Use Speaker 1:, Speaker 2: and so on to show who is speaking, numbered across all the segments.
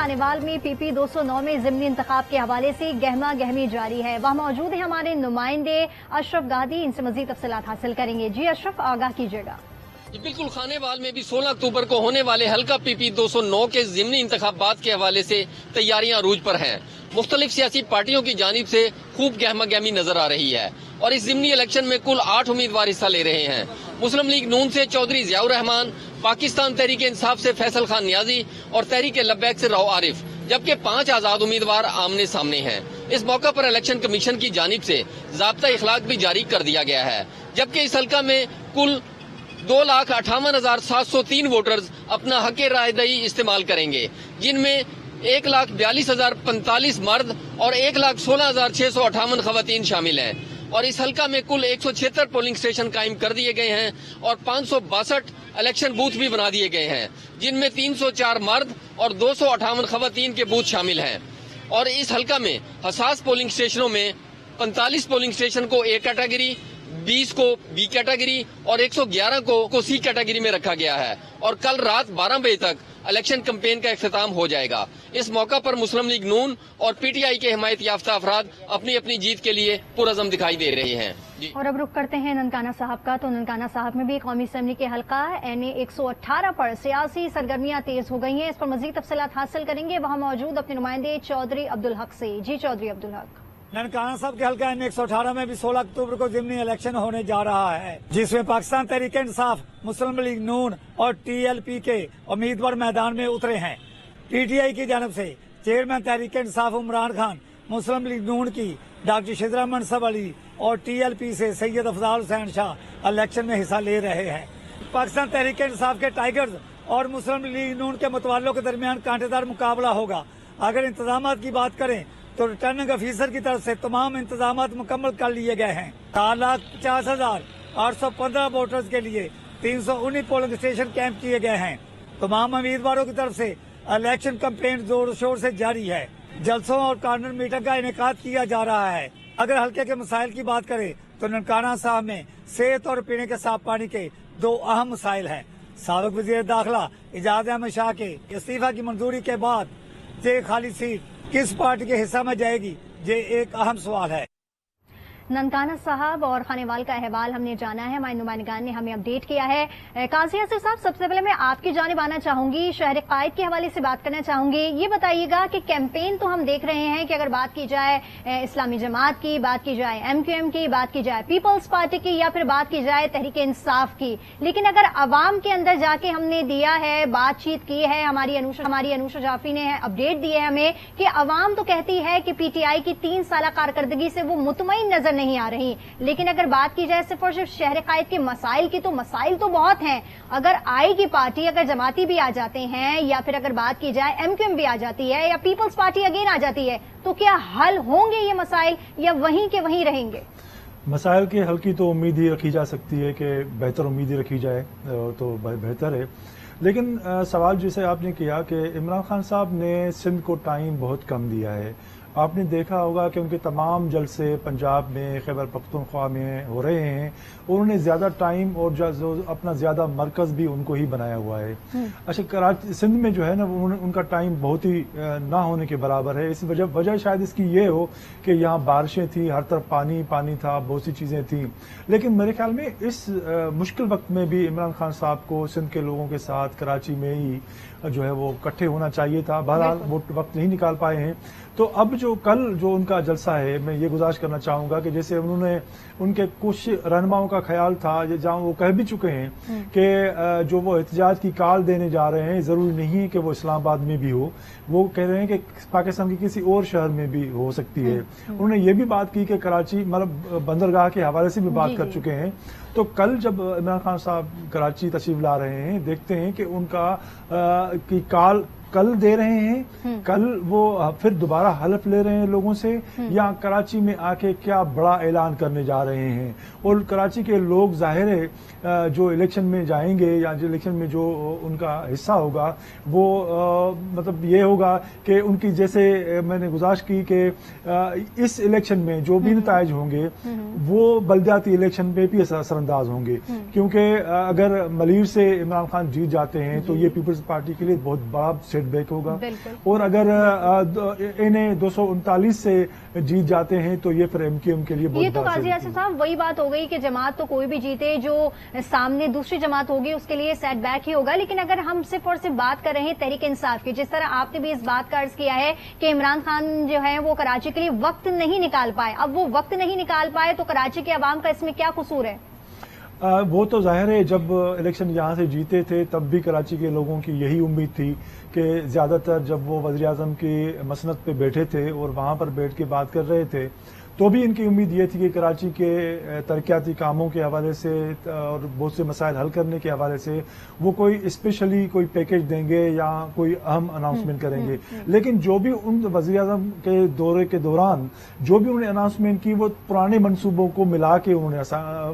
Speaker 1: खानेवाल में PP 209 में ज़िमनी इंतखाब के हवाले से गहमा गहमी जारी है। वह मौजूद है हमारे नुमाइंदे अशरफ गादी, इनसे मजीद तफसीलात हासिल करेंगे। जी अशरफ, आगाह कीजिएगा।
Speaker 2: बिल्कुल, खानेवाल में भी 16 अक्टूबर को होने वाले हल्का PP 209 के ज़िमनी इंतखाबात के हवाले से तैयारियां अरूज पर हैं। मुख्तलिफ सियासी पार्टियों की जानिब से खूब गहमा गहमी नजर आ रही है और इस ज़िमनी इलेक्शन में कुल 8 उम्मीदवार हिस्सा ले रहे हैं। मुस्लिम लीग नून से चौधरी ज़ियाउर रहमान, पाकिस्तान तहरीक इंसाफ से फैसल खान नियाजी और तहरीक लब्बैक से राव आरिफ, जबकि 5 आजाद उम्मीदवार आमने सामने हैं। इस मौका पर इलेक्शन कमीशन की जानिब से ज़ाब्ता इखलाक भी जारी कर दिया गया है, जबकि इस हल्का में कुल 2,58,703 वोटर्स अपना हक रायदही इस्तेमाल करेंगे, जिनमें 1,42,045 मर्द और 1,16,658 खवातीन शामिल हैं। और इस हल्का में कुल 176 पोलिंग स्टेशन कायम कर दिए गए हैं और 562 इलेक्शन बूथ भी बना दिए गए हैं, जिनमें 304 मर्द और 258 खवातीन के बूथ शामिल हैं। और इस हल्का में हसास पोलिंग स्टेशनों में 45 पोलिंग स्टेशन को A कैटेगरी, 20 को B कैटेगरी और 111 को C कैटेगरी में रखा गया है। और कल रात 12 बजे तक इलेक्शन कैंपेन का इख्तिताम हो जाएगा। इस मौका पर मुस्लिम लीग नून और PTI के हिमायत याफ्ता अफराद अपनी अपनी जीत के लिए पुरअज़म दिखाई दे रहे हैं।
Speaker 1: और अब रुख करते हैं ननकाना साहब का। तो ननकाना साहब में भी कौमी असम्बली के हल्का NA 118 पर सियासी सरगर्मियां तेज हो गई हैं। इस पर मजीद तफसीलात हासिल करेंगे वहाँ मौजूद अपने नुमाइंदे चौधरी अब्दुल हक से। जी चौधरी अब्दुल हक।
Speaker 3: ननकाना साहब के हल्का NA 118 में भी 16 अक्टूबर को ज़िमनी इलेक्शन होने जा रहा है, जिसमें पाकिस्तान तहरीक इंसाफ, मुस्लिम लीग नून और TLP के उम्मीदवार मैदान में उतरे हैं। PTI की जानब से चेयरमैन तहरीक इंसाफ उमरान खान, मुस्लिम लीग नून की डॉक्टर शिदरा मनसब अली और TLP से सैयद अफजाल हुसैन शाह इलेक्शन में हिस्सा ले रहे हैं। पाकिस्तान तहरीक इंसाफ के टाइगर्स और मुस्लिम लीग नून के मुतवालों के दरमियान कांटेदार मुकाबला होगा। अगर इंतजाम की बात करें तो रिटर्निंग अफीसर की तरफ से तमाम इंतजाम मुकम्मल कर लिए गए हैं। 4,50,815 वोटर्स के लिए 319 पोलिंग स्टेशन कैंप किए गए हैं। तमाम उम्मीदवारों की तरफ से इलेक्शन कैंपेन जोर शोर से जारी है। जलसों और कॉर्नर मीटिंग का इनेकाद किया जा रहा है। अगर हल्के के मसाइल की बात करें तो ननकाना साहब में सेहत और पीने के साफ पानी के 2 अहम मसाइल हैं। साबिक वजीर दाखिला एजाज अहमद शाह के इस्तीफा की मंजूरी के बाद ये खाली सीट किस पार्टी के हिस्सा में जाएगी, ये एक अहम सवाल है।
Speaker 1: ननकाना साहब और खानेवाल का अहवाल हमने जाना है, हमारे नुमाइंदगान ने हमें अपडेट किया है। काजी आसिफ साहब, सबसे पहले मैं आपकी जानिब आना चाहूंगी, शहर कायद के हवाले से बात करना चाहूंगी। ये बताइएगा कि कैंपेन तो हम देख रहे हैं कि अगर बात की जाए इस्लामी जमात की, बात की जाए MQM की, बात की जाए पीपल्स पार्टी की या फिर बात की जाए तहरीक इंसाफ की, लेकिन अगर अवाम के अंदर जाके हमने दिया है, बातचीत की है, हमारी अनुषा जाफी ने अपडेट दी है हमें कि अवाम तो कहती है कि PTI की 3 साल कारकर्दगी से वो मुतमईन नजर नहीं आ रही। लेकिन अगर बात की जाए सिर्फ और सिर्फ शहर कायद के मसाइल की, तो मसाइल तो बहुत हैं। अगर आएगी पार्टी, अगर जमाती भी आ जाते हैं या फिर अगर बात की जाए MQM भी आ जाती है या पीपल्स पार्टी अगेन आ जाती है, तो क्या हल होंगे ये मसाइल या वहीं के वहीं रहेंगे?
Speaker 4: मसाइल के हल की तो उम्मीद ही रखी जा सकती है कि बेहतर उम्मीद ही रखी जाए तो बेहतर है। लेकिन सवाल जैसे आपने किया कि इमरान खान साहब ने सिंध को टाइम बहुत कम दिया है। आपने देखा होगा कि उनके तमाम जलसे पंजाब में, खैबर पख्तूनख्वा में हो रहे हैं। उन्होंने ज्यादा टाइम और जो अपना ज्यादा मरकज भी उनको ही बनाया हुआ है। अच्छा, कराची सिंध में जो है ना, उनका टाइम बहुत ही ना होने के बराबर है। इस वजह शायद इसकी ये हो कि यहाँ बारिशें थी, हर तरफ पानी पानी था, बहुत सी चीजें थी। लेकिन मेरे ख्याल में इस मुश्किल वक्त में भी इमरान खान साहब को सिंध के लोगों के साथ कराची में ही जो है वो इकट्ठे होना चाहिए था। बहरहाल वो वक्त नहीं निकाल पाए हैं। तो अब जो कल जो उनका जलसा है, मैं ये गुजारिश करना चाहूंगा कि जैसे उनके कुछ रहनुमाओं का ख्याल था, जहां वो कह भी चुके हैं कि जो वो एहतजाज की कॉल देने जा रहे हैं, जरूरी नहीं है कि वो इस्लामाबाद में भी हो। वो कह रहे हैं कि पाकिस्तान के किसी और शहर में भी हो सकती है। उन्होंने ये भी बात की कि कराची, मतलब बंदरगाह के हवाले से भी बात कर चुके हैं। तो कल जब इमरान खान साहब कराची तशरीफ ला रहे हैं, देखते हैं कि उनका की कॉल कल दे रहे हैं, कल वो फिर दोबारा हलफ ले रहे हैं लोगों से, या कराची में आके क्या बड़ा ऐलान करने जा रहे हैं। और कराची के लोग जाहिर है जो इलेक्शन में जाएंगे या जो इलेक्शन में जो उनका हिस्सा होगा वो मतलब ये होगा कि उनकी, जैसे मैंने गुजारिश की कि इस इलेक्शन में जो भी नताइज होंगे वो बलदियाती इलेक्शन पे भी असरअंदाज होंगे, क्योंकि अगर मलीर से इमरान खान जीत जाते हैं तो ये पीपल्स पार्टी के लिए बहुत बड़ा सेट बैक होगा।
Speaker 1: बिल्कुल।
Speaker 4: और अगर इन्हें 239 से जीत जाते हैं तो ये फिर एमक्यूएम के लिए बहुत
Speaker 1: ये तो काजी आसिफ साहब वही बात हो गई कि जमात तो कोई भी जीते, जो सामने दूसरी जमात होगी उसके लिए सेट बैक ही होगा। लेकिन अगर हम सिर्फ और सिर्फ बात कर रहे हैं तहरीक इंसाफ की, जिस तरह आपने भी इस बात का अर्ज किया है कि इमरान खान जो है वो कराची के लिए वक्त नहीं निकाल पाए, अब वो वक्त नहीं निकाल पाए तो कराची के अवाम का इसमें क्या कसूर है?
Speaker 4: वो तो जाहिर है, जब इलेक्शन यहाँ से जीते थे तब भी कराची के लोगों की यही उम्मीद थी कि ज्यादातर जब वो वज़ीर आज़म की मसनद पे बैठे थे और वहां पर बैठ के बात कर रहे थे तो भी इनकी उम्मीद ये थी कि कराची के तरक्याती कामों के हवाले से और बहुत से मसाइल हल करने के हवाले से वो कोई स्पेशली कोई पैकेज देंगे या कोई अहम अनाउंसमेंट करेंगे। लेकिन जो भी उन वज़ीर आज़म के दौरे के दौरान जो भी उन्होंने अनाउंसमेंट की वो पुराने मंसूबों को मिला के उन्होंने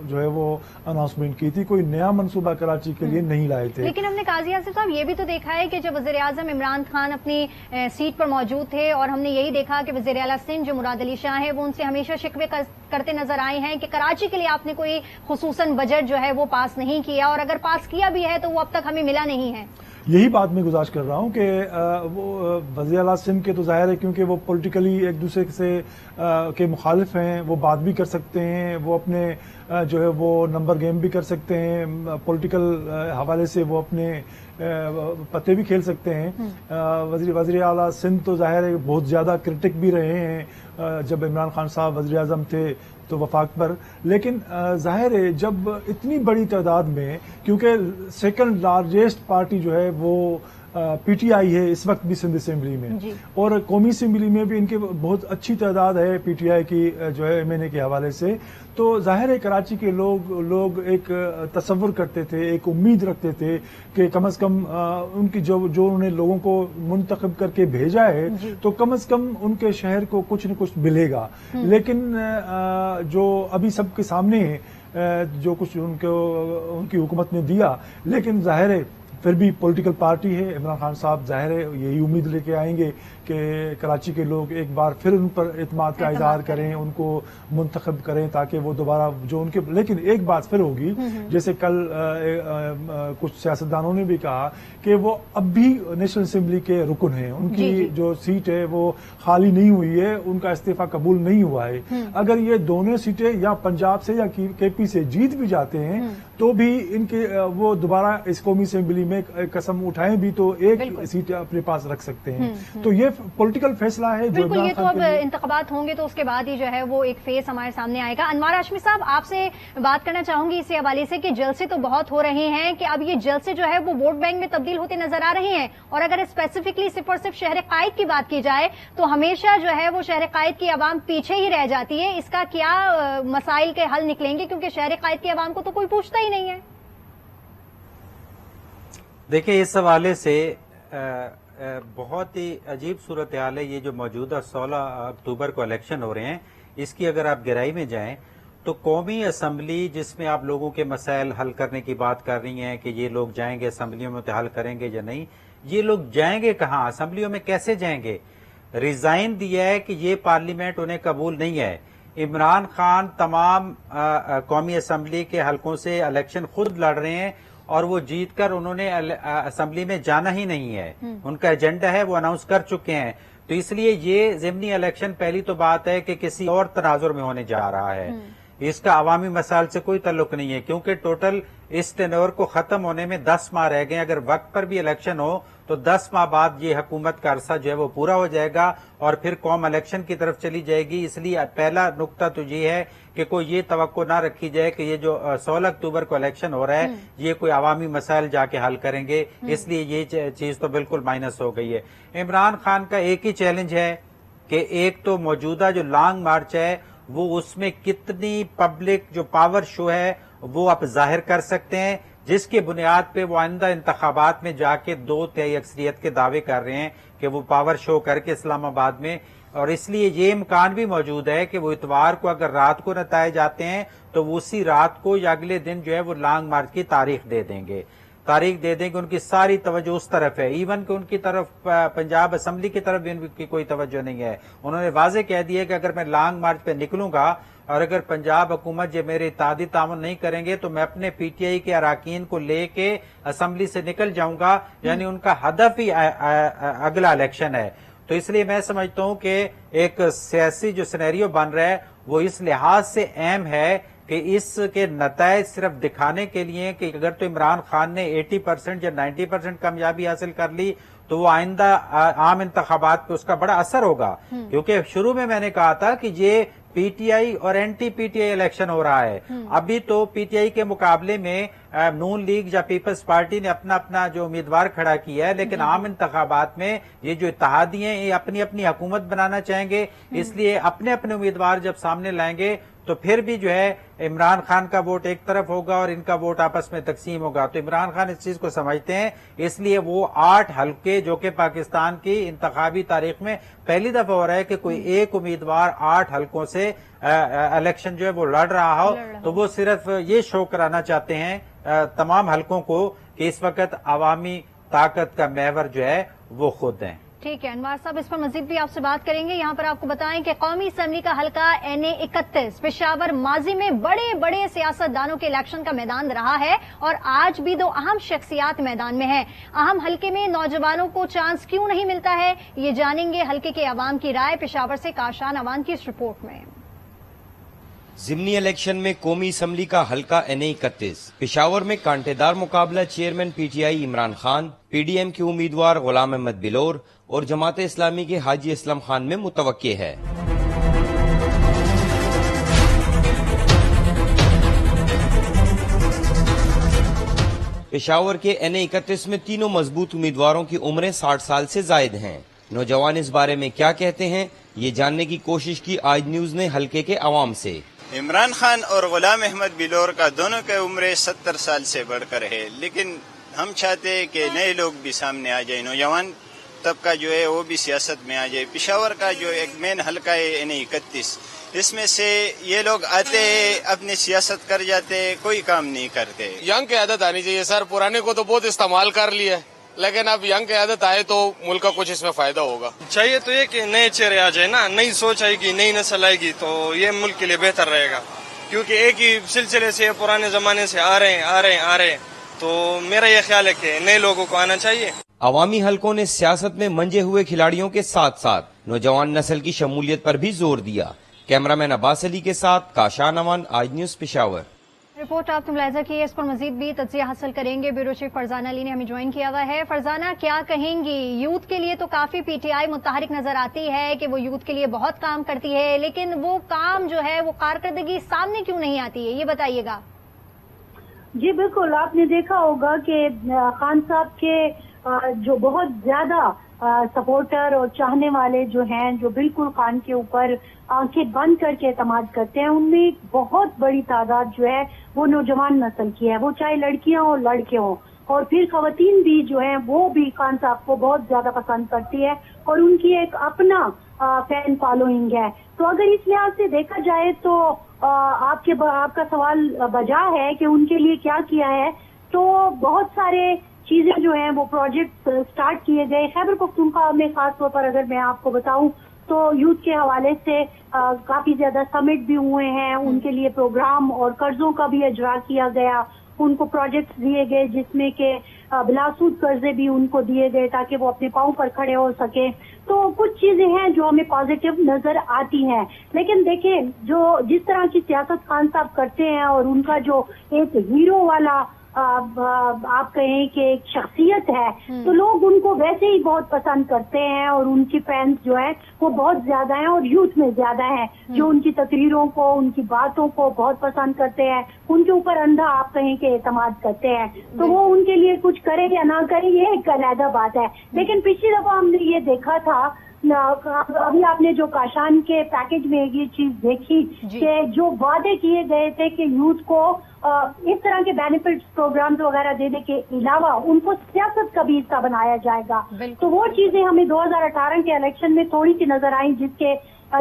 Speaker 4: जो है वो अनाउंसमेंट की थी, कोई नया मंसूबा कराची के लिए नहीं लाए थे।
Speaker 1: लेकिन हमने काजी आसिफ साहब ये भी तो देखा है कि जब वज़ीर आज़म इमरान खान अपनी सीट पर मौजूद थे और हमने यही देखा कि वज़ीर आला सिंध जो मुराद अली शाह है वो उनसे हमेशा शिकवे करते नजर आए हैं कि कराची के लिए आपने कोई खुसूसन बजट जो है वो पास नहीं किया, और अगर पास किया भी है तो वो अब तक हमें मिला नहीं है।
Speaker 4: यही बात मैं गुजारिश कर रहा हूं कि वो वज़ीर आला सिंध के तो जाहिर है क्योंकि वो पॉलिटिकली एक दूसरे से के मुखालिफ हैं, वो बात भी कर सकते हैं, वो अपने जो है वो नंबर गेम भी कर सकते हैं, पॉलिटिकल हवाले से वो अपने पत्ते भी खेल सकते हैं। वज़ीर आला सिंध तो जाहिर है बहुत ज्यादा क्रिटिक भी रहे हैं जब इमरान खान साहब वज़ीर आज़म थे तो वफाक पर। लेकिन जाहिर है जब इतनी बड़ी तादाद में, क्योंकि सेकंड लार्जेस्ट पार्टी जो है वो पीटीआई है इस वक्त भी सिंध असेंबली में, और कौमी असेंबली में भी इनके बहुत अच्छी तादाद है पीटीआई की जो है एमएनए के हवाले से। तो जाहिर है कराची के लोग एक तसव्वुर करते थे, एक उम्मीद रखते थे कि कम से कम उनकी जो उन्होंने लोगों को मुंतखब करके भेजा है तो कम से कम उनके शहर को कुछ न कुछ मिलेगा। लेकिन जो अभी सबके सामने है जो कुछ उनकी हुकूमत ने दिया, लेकिन जाहिर है फिर भी पॉलिटिकल पार्टी है, इमरान खान साहब जाहिर है यही उम्मीद लेके आएंगे कि कराची के लोग एक बार फिर उन पर एतमाद का इजहार करें, उनको मुंतखब करें ताकि वो दोबारा जो उनके। लेकिन एक बात फिर होगी, जैसे कल कुछ सियासतदानों ने भी कहा कि वो अब भी नेशनल असेंबली के रुकन हैं, उनकी जो सीट है वो खाली नहीं हुई है, उनका इस्तीफा कबूल नहीं हुआ है। अगर ये दोनों सीटें या पंजाब से या केपी से जीत भी जाते हैं तो भी इनके वो दोबारा इस कौमी असेंबली में कसम उठाएं भी तो एक सीट अपने पास रख सकते हैं। तो ये पॉलिटिकल फैसला है।
Speaker 1: बिल्कुल, ये तो अब इंतखाबात होंगे तो उसके बाद ही जो है वो एक फेस हमारे सामने आएगा। अनवार हाशमी साहब, आपसे बात करना चाहूंगी इसी हवाले से कि जलसे तो बहुत हो रहे हैं कि अब ये जलसे जो है वो वोट बैंक में तब्दील होते नजर आ रहे हैं, और अगर स्पेसिफिकली सिर्फ और सिर्फ शहर कायद की बात की जाए तो हमेशा जो है वो शहर कायद की आवाम पीछे ही रह जाती है। इसका क्या मसाइल के हल निकलेंगे, क्योंकि शहर कायद की आवाम को तो कोई पूछता ही नहीं है।
Speaker 5: देखिए, इस हवाले से बहुत ही अजीब सूरत हाल है। ये जो मौजूदा 16 अक्टूबर को इलेक्शन हो रहे हैं, इसकी अगर आप गहराई में जाएं तो कौमी असम्बली जिसमें आप लोगों के मसाइल हल करने की बात कर रही हैं कि ये लोग जाएंगे असम्बलियों में तो हल करेंगे या नहीं, ये लोग जाएंगे कहाँ, असम्बलियों में कैसे जाएंगे? रिजाइन दिया है कि ये पार्लियामेंट उन्हें कबूल नहीं है। इमरान खान तमाम कौमी असम्बली के हलकों से इलेक्शन खुद लड़ रहे हैं और वो जीतकर उन्होंने असेंबली में जाना ही नहीं है, उनका एजेंडा है वो अनाउंस कर चुके हैं। तो इसलिए ये ज़िमनी इलेक्शन पहली तो बात है कि किसी और तनाजुर में होने जा रहा है, इसका अवामी मसाइल से कोई ताल्लुक नहीं है, क्योंकि टोटल इस टेन्योर को खत्म होने में 10 माह रह गए। अगर वक्त पर भी इलेक्शन हो तो 10 माह बाद ये हुकूमत का अरसा जो है वो पूरा हो जाएगा और फिर कौम इलेक्शन की तरफ चली जाएगी। इसलिए पहला नुक्ता तो ये है कि कोई ये तवक्को ना रखी जाए कि ये जो 16 अक्टूबर को इलेक्शन हो रहा है ये कोई अवामी मसाइल जाके हल करेंगे, इसलिए ये चीज तो बिल्कुल माइनस हो गई है। इमरान खान का एक ही चैलेंज है कि एक तो मौजूदा जो लॉन्ग मार्च है वो उसमें कितनी पब्लिक जो पावर शो है वो आप जाहिर कर सकते हैं, जिसके बुनियाद पे वो आइंदा इंतखाबात में जाके 2/3 अक्सरियत के दावे कर रहे हैं कि वो पावर शो करके इस्लामाबाद में, और इसलिए ये इम्कान भी मौजूद है कि वो इतवार को अगर रात को नताए जाते हैं तो वो उसी रात को या अगले दिन जो है वो लॉन्ग मार्च की तारीख दे देंगे। तारीख दे दें कि उनकी सारी तवज्जो उस तरफ है, इवन कि उनकी तरफ पंजाब असम्बली की तरफ भी उनकी कोई तवज्जो नहीं है। उन्होंने वाजे कह दिया कि अगर मैं लॉन्ग मार्च पे निकलूंगा और अगर पंजाब हुकूमत ये मेरे इत्तेहादी ताउन नहीं करेंगे तो मैं अपने पीटीआई के अराकीन को लेके असम्बली से निकल जाऊंगा, यानी उनका हदफ ही अगला इलेक्शन है। तो इसलिए मैं समझता हूं कि एक सियासी जो सिनेरियो बन रहा है वो इस लिहाज से अहम है कि इसके नताइज सिर्फ दिखाने के लिए कि अगर तो इमरान खान ने 80% या 90% कामयाबी हासिल कर ली तो वो आइंदा आम इंतखाबात पे उसका बड़ा असर होगा। क्योंकि शुरू में मैंने कहा था कि ये पीटीआई और एंटी पीटीआई इलेक्शन हो रहा है। अभी तो पीटीआई के मुकाबले में नून लीग या पीपल्स पार्टी ने अपना अपना जो उम्मीदवार खड़ा किया है, लेकिन आम इंतखाबात में ये जो इत्तेहादी हैं ये अपनी अपनी हुकूमत बनाना चाहेंगे, इसलिए अपने अपने उम्मीदवार जब सामने लाएंगे तो फिर भी जो है इमरान खान का वोट एक तरफ होगा और इनका वोट आपस में तकसीम होगा। तो इमरान खान इस चीज को समझते हैं, इसलिए वो 8 हल्के जो कि पाकिस्तान की इंतखाबी तारीख में पहली दफा हो रहा है कि कोई एक उम्मीदवार 8 हल्कों से इलेक्शन जो है वो लड़ रहा हो, तो वो सिर्फ ये शो कराना चाहते हैं तमाम हल्कों को कि इस वक्त अवामी ताकत का महवर जो है वो खुद है।
Speaker 1: ठीक है अनवार साहब, इस पर मजीद भी आपसे बात करेंगे। यहाँ पर आपको बताएं कि कौमी असम्बली का हल्का NA 31 पेशावर माजी में बड़े बड़े सियासतदानों के इलेक्शन का मैदान रहा है और आज भी 2 अहम शख्सियात मैदान में हैं। अहम हल्के में नौजवानों को चांस क्यों नहीं मिलता है, ये जानेंगे हल्के के अवाम की राय। पेशावर से काशान अवान की इस रिपोर्ट में।
Speaker 6: जिमनी इलेक्शन में कौमी असम्बली का हल्का NA 31 पेशावर में कांटेदार मुकाबला chairman PTI Imran Khan, PDM के उम्मीदवार गुलाम अहमद बिलोर और जमात इस्लामी के हाजी असलम खान में मुतवक्के है। पेशावर के NA 31 में तीनों मजबूत उम्मीदवारों की उम्रें 60 साल से जायद हैं। नौजवान इस बारे में क्या कहते हैं, ये जानने की कोशिश की आज न्यूज ने हल्के के अवाम से।
Speaker 7: इमरान खान और गुलाम अहमद बिलोर का दोनों के उम्र 70 साल से बढ़कर है, लेकिन हम चाहते हैं कि नए लोग भी सामने आ जाए, नौजवान तबका जो है वो भी सियासत में आ जाए। पेशावर का जो एक मेन हल्का है NA 31, इसमें से ये लोग आते हैं अपनी सियासत कर जाते हैं, कोई काम नहीं करते।
Speaker 8: यंग की आदत आनी चाहिए सर, पुराने को तो बहुत इस्तेमाल कर लिया, लेकिन अब यंग की आदत आए तो मुल्क का कुछ इसमें फायदा होगा।
Speaker 9: चाहिए तो ये कि नए चेहरे आ जाए ना, नई सोच आएगी, नई नस्ल आएगी तो ये मुल्क के लिए बेहतर रहेगा, क्योंकि एक ही सिलसिले से पुराने जमाने से आ रहे हैं, तो मेरा ये ख्याल है कि नए लोगों को आना चाहिए।
Speaker 6: अवामी हलकों ने सियासत में मंजे हुए खिलाड़ियों के साथ साथ नौजवान नस्ल की शमूलियत पर भी जोर दिया। कैमरामैन अब्बास अली के साथ काशान अमान, आज न्यूज पेशावर।
Speaker 1: रिपोर्ट आपने मुलाहिजा की है, इस पर मजीद भी तज्जिया हासिल करेंगे। ब्यूरो चीफ फरजाना अली ने हमें ज्वाइन किया हुआ है। फरजाना, क्या कहेंगी, यूथ के लिए तो काफी PTI मुतहरिक नजर आती है कि वो यूथ के लिए बहुत काम करती है, लेकिन वो काम जो है वो कारकर्दगी सामने क्यों नहीं आती है, ये बताइएगा।
Speaker 10: जी बिल्कुल, आपने देखा होगा कि खान साहब के जो बहुत ज्यादा सपोर्टर और चाहने वाले जो हैं, जो बिल्कुल खान के ऊपर आंखें बंद करके एतमाद करते हैं, उनमें बहुत बड़ी तादाद जो है वो नौजवान नस्ल की है, वो चाहे लड़कियां हो लड़के हों, और फिर खवातीन भी जो हैं वो भी खान साहब को बहुत ज्यादा पसंद करती है और उनकी एक अपना फैन फॉलोइंग है। तो अगर इस लिहाज से देखा जाए तो आपका सवाल बजा है कि उनके लिए क्या किया है, तो बहुत सारे चीजें जो हैं वो प्रोजेक्ट स्टार्ट किए गए। खैबर पख्तूनख्वा में खास तौर पर अगर मैं आपको बताऊं तो यूथ के हवाले से काफी ज्यादा समिट भी हुए हैं, उनके लिए प्रोग्राम और कर्जों का भी इजरा किया गया, उनको प्रोजेक्ट्स दिए गए जिसमें के बिलासूद कर्जे भी उनको दिए गए ताकि वो अपने पांव पर खड़े हो सके। तो कुछ चीजें हैं जो हमें पॉजिटिव नजर आती हैं, लेकिन देखें जो जिस तरह की सियासत खान साहब करते हैं और उनका जो एक हीरो वाला आप कहें कि एक शख्सियत है, तो लोग उनको वैसे ही बहुत पसंद करते हैं और उनकी फैंस जो है वो बहुत ज्यादा हैं और यूथ में ज्यादा है, जो उनकी तकरीरों को, उनकी बातों को बहुत पसंद करते हैं, उनके ऊपर अंधा आप कहें कि एतमाद करते हैं। तो वो उनके लिए कुछ करे या ना करे ये एक अलग बात है। लेकिन पिछली दफा हमने ये देखा था, अभी आपने जो काशान के पैकेज में ये चीज देखी कि जो वादे किए गए थे कि यूथ को इस तरह के बेनिफिट प्रोग्राम्स वगैरह देने के अलावा उनको सियासत का भी हिस्सा बनाया जाएगा, तो वो चीजें हमें 2018 के इलेक्शन में थोड़ी सी नजर आई, जिसके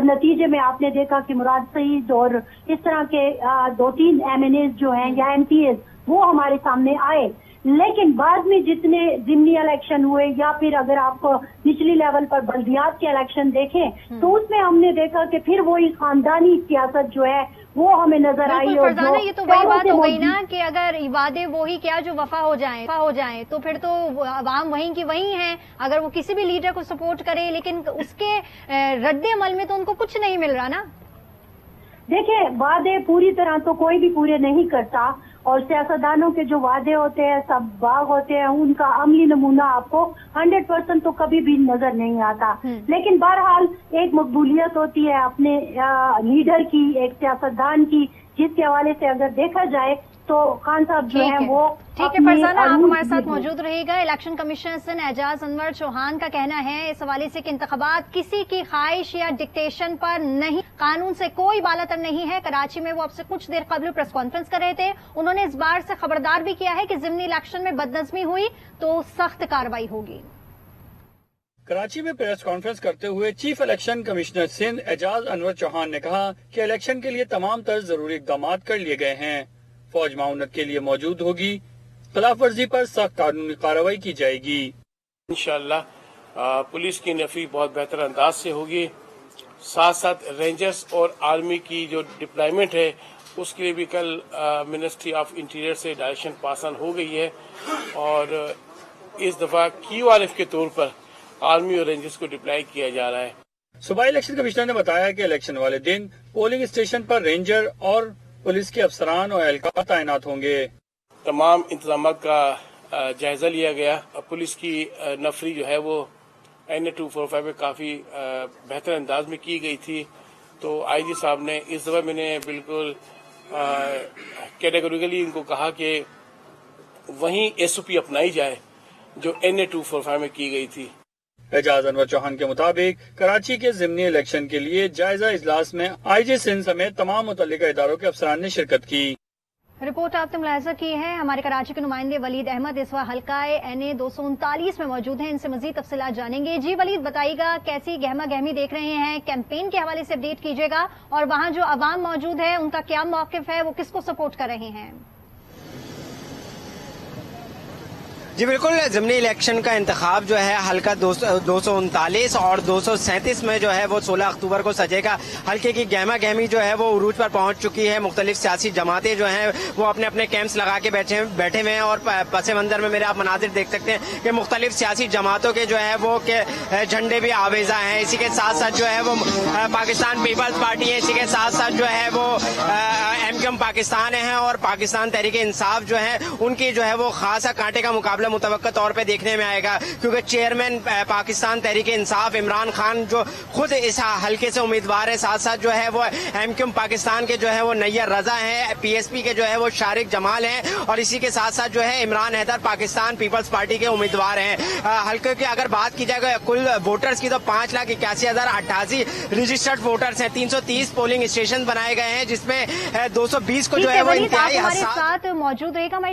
Speaker 10: नतीजे में आपने देखा कि मुराद सईद और इस तरह के 2-3 MNAs जो हैं या MPs वो हमारे सामने आए। لیکن بعد میں جتنے ضمنی الیکشن ہوئے یا پھر اگر آپ نچلی لیول پر بلدیات کے الیکشن دیکھیں تو اس میں ہم نے دیکھا کہ پھر وہی خاندانی سیاست جو ہے وہ ہمیں نظر آئی. اور
Speaker 1: فرزانہ یہ تو وہی بات ہو گئی نا کہ اگر وعدے وہی کیا جو وفا ہو جائیں تو پھر تو عوام وہیں کی وہیں ہیں. اگر وہ کسی بھی لیڈر کو سپورٹ کرے لیکن اس کے رد عمل میں تو ان کو کچھ نہیں مل رہا نا.
Speaker 10: دیکھیں وعدے پوری طرح تو کوئی بھی پورے نہیں کرتا اور سیاستدانوں کے جو وعدے ہوتے ہیں سب باغ ہوتے ہیں ان کا عملی نمونہ آپ کو 100% تو کبھی بھی نظر نہیں آتا. لیکن بہرحال ایک مقبولیت ہوتی ہے اپنے لیڈر کی, ایک سیاستدان کی, جس کے حوالے سے اگر دیکھا جائے تو خان صاحب جو ہیں وہ
Speaker 1: ٹھیک ہے. فرزانہ آپ ہمارے ساتھ موجود رہے گا. الیکشن کمیشنر سندھ اعجاز انور چوہان کا کہنا ہے اس حوالے سے کہ انتخابات کسی کی خواہش یا ڈکٹیشن پر نہیں, قانون سے کوئی بالاتر نہیں ہے. کراچی میں وہ اب سے کچھ دیر قبل پریس کانفرنس کر رہے تھے. انہوں نے اس بار سے خبردار بھی کیا ہے کہ ضمنی الیکشن میں بدنظمی ہوئی تو سخت کارروائی ہوگی.
Speaker 11: کراچی میں پریس کانفرنس کرتے ہوئے چیف الیکشن کمشنر سندھ اعجاز انور چوہان نے کہا کہ الیکشن کے لیے تمام تر ضروری اقدامات کر لیے گئے ہیں. فوج معاونت کے لیے موجود ہوگی. خلاف ورزی پر سخت قانونی کارروائی کی جائے گی.
Speaker 12: انشاءاللہ پولیس کی نفی بہت بہتر انداز سے ہوگی. ساتھ ساتھ رینجرز اور آرمی کی جو ڈپلائمنٹ ہے اس کے لیے بھی کل منسٹری آف انٹیریئر سے ڈائریکشن پاس آن ہو گئی ہے اور اس دفعہ QRF کے طور پر آرمی اور رینجرز کو ڈپلائی کیا جا رہا ہے.
Speaker 11: صوبائی الیکشن کمشنر نے بتایا کہ الیکشن والے دن پولنگ اسٹیشن پر رینجر اور پولیس کے افسران اور اہلکار تعینات ہوں گے.
Speaker 12: تمام انتظامات کا جائزہ لیا گیا. پولیس کی نفری جو ہے وہ NA-245 میں کافی بہتر انداز میں کی گئی تھی. تو IG صاحب نے اس دفعہ میں نے بالکل کیٹیگوریکلی ان کو کہا کہ وہیں SOP اپنائی جائے جو NA-245 میں کی گئی تھی.
Speaker 11: اعجاز انور چوہان کے مطابق کراچی کے ضمنی الیکشن کے لیے جائزہ اجلاس میں IG سندھ سمیت تمام متعلقہ اداروں کے افسران نے شرکت کی.
Speaker 1: رپورٹ آپ نے ملاحظہ کی ہے. ہمارے کراچی کے نمائندے ولید احمد اس وقت حلقہ NA-239 میں موجود ہیں. ان سے مزید تفصیلات جانیں گے. جی ولید بتائیے گا کیسی گہما گہمی دیکھ رہے ہیں, کیمپین کے حوالے سے اپڈیٹ کیجیے گا اور وہاں جو عوام موجود ہے ان کا کیا موقف ہے, وہ کس کو سپورٹ کر رہے ہیں؟
Speaker 13: جی بالکل, ضمنی الیکشن کا انتخاب جو ہے حلقہ 239 اور 237 میں جو ہے وہ 16 اکتوبر کو سجے گا. حلقے کی گہما گہمی جو ہے وہ عروج پر پہنچ چکی ہے. مختلف سیاسی جماعتیں جو ہیں وہ اپنے اپنے کیمپس لگا کے بیٹھے ہوئے ہیں اور پس منظر میں میرے آپ مناظر دیکھ سکتے ہیں کہ مختلف سیاسی جماعتوں کے جو ہے وہ جھنڈے بھی آویزاں ہیں. اسی کے ساتھ ساتھ جو ہے وہ پاکستان پیپلز پارٹی ہے, اسی کے ساتھ ساتھ جو ہے وہ MQM پاکستان ہیں اور پاکستان تحریک انصاف جو ہے ان کی جو ہے وہ خاصا کانٹے کا مقابلہ متوقع طور پہ دیکھنے میں آئے گا, کیونکہ چیئرمین پاکستان تحریک انصاف عمران خان جو خود اس حلقے سے امیدوار ہے, ساتھ ساتھ جو ہے وہ MQM پاکستان کے جو ہے وہ نیّر رضا ہیں, PSP کے جو ہے وہ شارق جمال ہیں اور اسی کے ساتھ ساتھ جو ہے عمران حیدر پاکستان پیپلز پارٹی کے امیدوار ہیں. حلقے کی اگر بات کی جائے گا کل ووٹرز کی تو 5,81,088 رجسٹرڈ ووٹرز ہیں. 330 پولنگ اسٹیشن بنائے گئے ہیں جس میں 220 کو جو ہے وہ انتہائی
Speaker 1: ہمارے ساتھ موجود رہے گا.